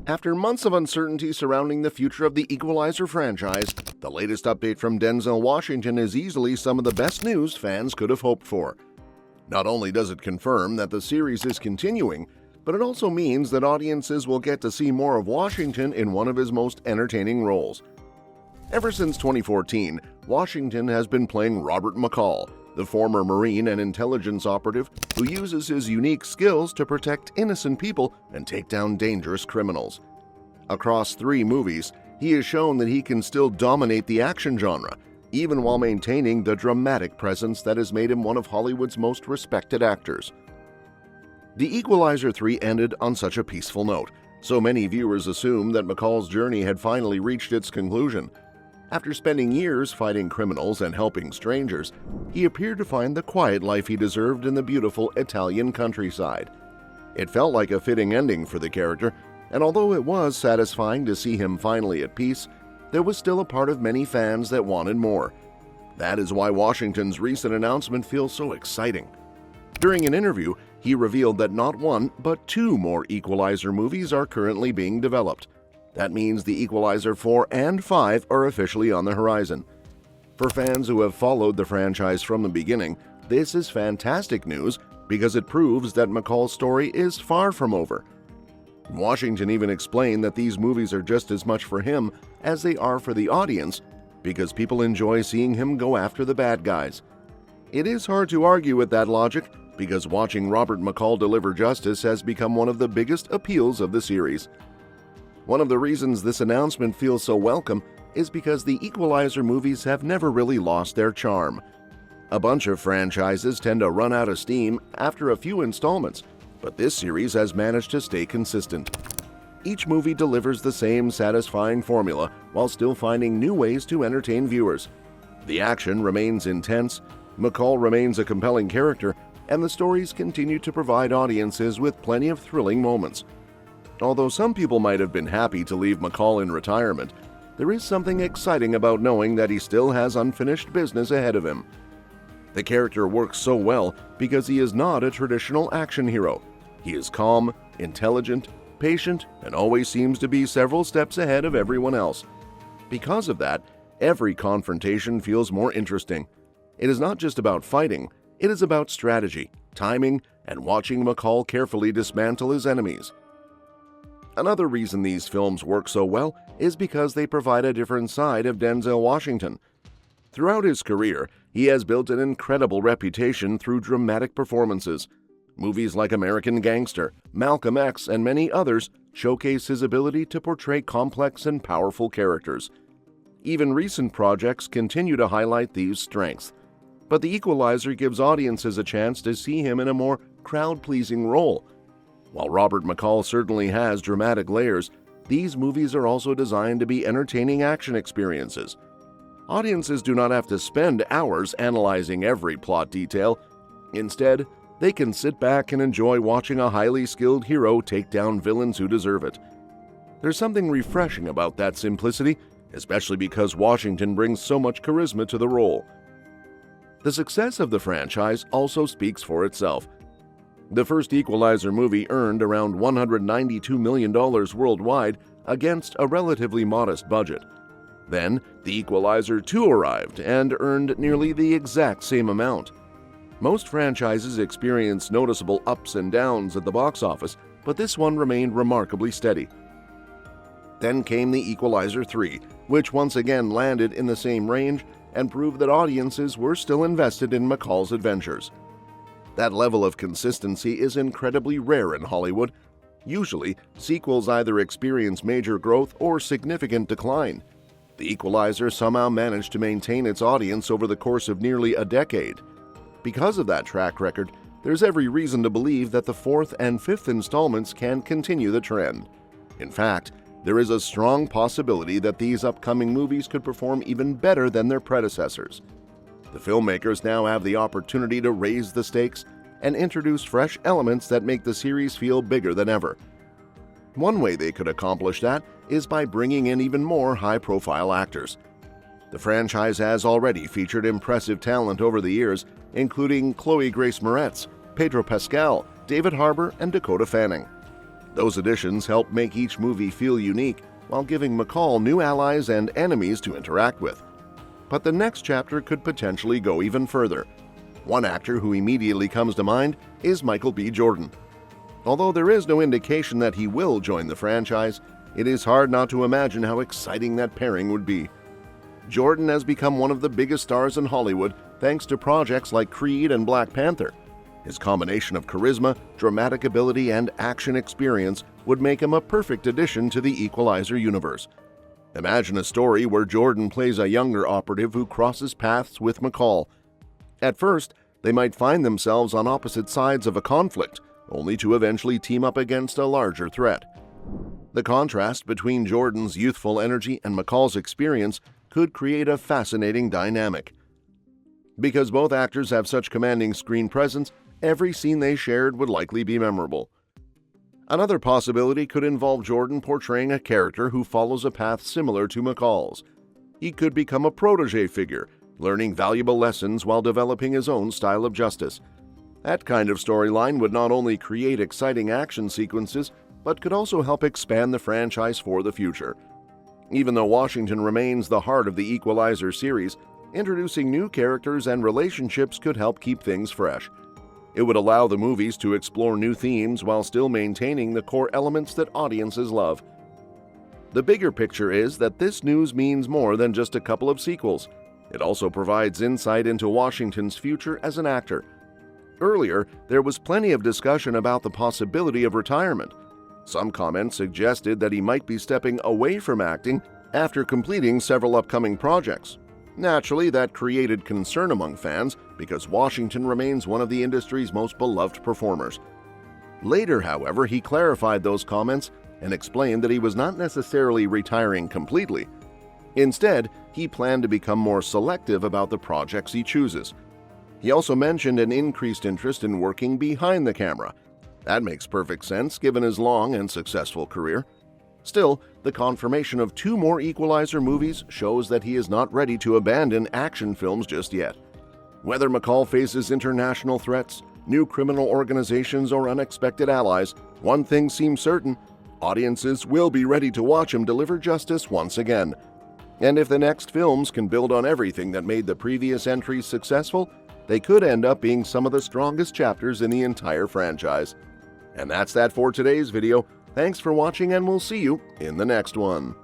After months of uncertainty surrounding the future of the Equalizer franchise, the latest update from Denzel Washington is easily some of the best news fans could have hoped for. Not only does it confirm that the series is continuing, but it also means that audiences will get to see more of Washington in one of his most entertaining roles. Ever since 2014, Washington has been playing Robert McCall, the former Marine and intelligence operative who uses his unique skills to protect innocent people and take down dangerous criminals. Across 3 movies, he has shown that he can still dominate the action genre, even while maintaining the dramatic presence that has made him one of Hollywood's most respected actors. The Equalizer 3 ended on such a peaceful note, so many viewers assumed that McCall's journey had finally reached its conclusion. After spending years fighting criminals and helping strangers, he appeared to find the quiet life he deserved in the beautiful Italian countryside. It felt like a fitting ending for the character, and although it was satisfying to see him finally at peace, there was still a part of many fans that wanted more. That is why Washington's recent announcement feels so exciting. During an interview, he revealed that not 1 but 2 more Equalizer movies are currently being developed. That means the Equalizer 4 and 5 are officially on the horizon. For fans who have followed the franchise from the beginning, this is fantastic news because it proves that McCall's story is far from over. Washington even explained that these movies are just as much for him as they are for the audience because people enjoy seeing him go after the bad guys. It is hard to argue with that logic because watching Robert McCall deliver justice has become one of the biggest appeals of the series. One of the reasons this announcement feels so welcome is because the Equalizer movies have never really lost their charm. A bunch of franchises tend to run out of steam after a few installments, but this series has managed to stay consistent. Each movie delivers the same satisfying formula while still finding new ways to entertain viewers. The action remains intense, McCall remains a compelling character, and the stories continue to provide audiences with plenty of thrilling moments. Although some people might have been happy to leave McCall in retirement, there is something exciting about knowing that he still has unfinished business ahead of him. The character works so well because he is not a traditional action hero. He is calm, intelligent, patient, and always seems to be several steps ahead of everyone else. Because of that, every confrontation feels more interesting. It is not just about fighting, it is about strategy, timing, and watching McCall carefully dismantle his enemies. Another reason these films work so well is because they provide a different side of Denzel Washington. Throughout his career, he has built an incredible reputation through dramatic performances. Movies like American Gangster, Malcolm X, and many others showcase his ability to portray complex and powerful characters. Even recent projects continue to highlight these strengths. But The Equalizer gives audiences a chance to see him in a more crowd-pleasing role. While Robert McCall certainly has dramatic layers, these movies are also designed to be entertaining action experiences. Audiences do not have to spend hours analyzing every plot detail. Instead, they can sit back and enjoy watching a highly skilled hero take down villains who deserve it. There's something refreshing about that simplicity, especially because Washington brings so much charisma to the role. The success of the franchise also speaks for itself. The first Equalizer movie earned around $192 million worldwide against a relatively modest budget. Then, The Equalizer 2 arrived and earned nearly the exact same amount. Most franchises experience noticeable ups and downs at the box office, but this one remained remarkably steady. Then came The Equalizer 3, which once again landed in the same range and proved that audiences were still invested in McCall's adventures. That level of consistency is incredibly rare in Hollywood. Usually, sequels either experience major growth or significant decline. The Equalizer somehow managed to maintain its audience over the course of nearly a decade. Because of that track record, there's every reason to believe that the 4th and 5th installments can continue the trend. In fact, there is a strong possibility that these upcoming movies could perform even better than their predecessors. The filmmakers now have the opportunity to raise the stakes and introduce fresh elements that make the series feel bigger than ever. One way they could accomplish that is by bringing in even more high-profile actors. The franchise has already featured impressive talent over the years, including Chloë Grace Moretz, Pedro Pascal, David Harbour, and Dakota Fanning. Those additions help make each movie feel unique while giving McCall new allies and enemies to interact with. But the next chapter could potentially go even further. One actor who immediately comes to mind is Michael B. Jordan. Although there is no indication that he will join the franchise, it is hard not to imagine how exciting that pairing would be. Jordan has become one of the biggest stars in Hollywood thanks to projects like Creed and Black Panther. His combination of charisma, dramatic ability, and action experience would make him a perfect addition to the Equalizer universe. Imagine a story where Jordan plays a younger operative who crosses paths with McCall. At first, they might find themselves on opposite sides of a conflict, only to eventually team up against a larger threat. The contrast between Jordan's youthful energy and McCall's experience could create a fascinating dynamic. Because both actors have such commanding screen presence, every scene they shared would likely be memorable. Another possibility could involve Jordan portraying a character who follows a path similar to McCall's. He could become a protege figure, learning valuable lessons while developing his own style of justice. That kind of storyline would not only create exciting action sequences, but could also help expand the franchise for the future. Even though Washington remains the heart of the Equalizer series, introducing new characters and relationships could help keep things fresh. It would allow the movies to explore new themes while still maintaining the core elements that audiences love. The bigger picture is that this news means more than just a couple of sequels. It also provides insight into Washington's future as an actor. Earlier, there was plenty of discussion about the possibility of retirement. Some comments suggested that he might be stepping away from acting after completing several upcoming projects. Naturally, that created concern among fans because Washington remains one of the industry's most beloved performers. Later, however, he clarified those comments and explained that he was not necessarily retiring completely. Instead, he planned to become more selective about the projects he chooses. He also mentioned an increased interest in working behind the camera. That makes perfect sense given his long and successful career. Still, the confirmation of 2 more Equalizer movies shows that he is not ready to abandon action films just yet. Whether McCall faces international threats, new criminal organizations, or unexpected allies, one thing seems certain: audiences will be ready to watch him deliver justice once again. And if the next films can build on everything that made the previous entries successful, they could end up being some of the strongest chapters in the entire franchise. And that's that for today's video. Thanks for watching, and we'll see you in the next one.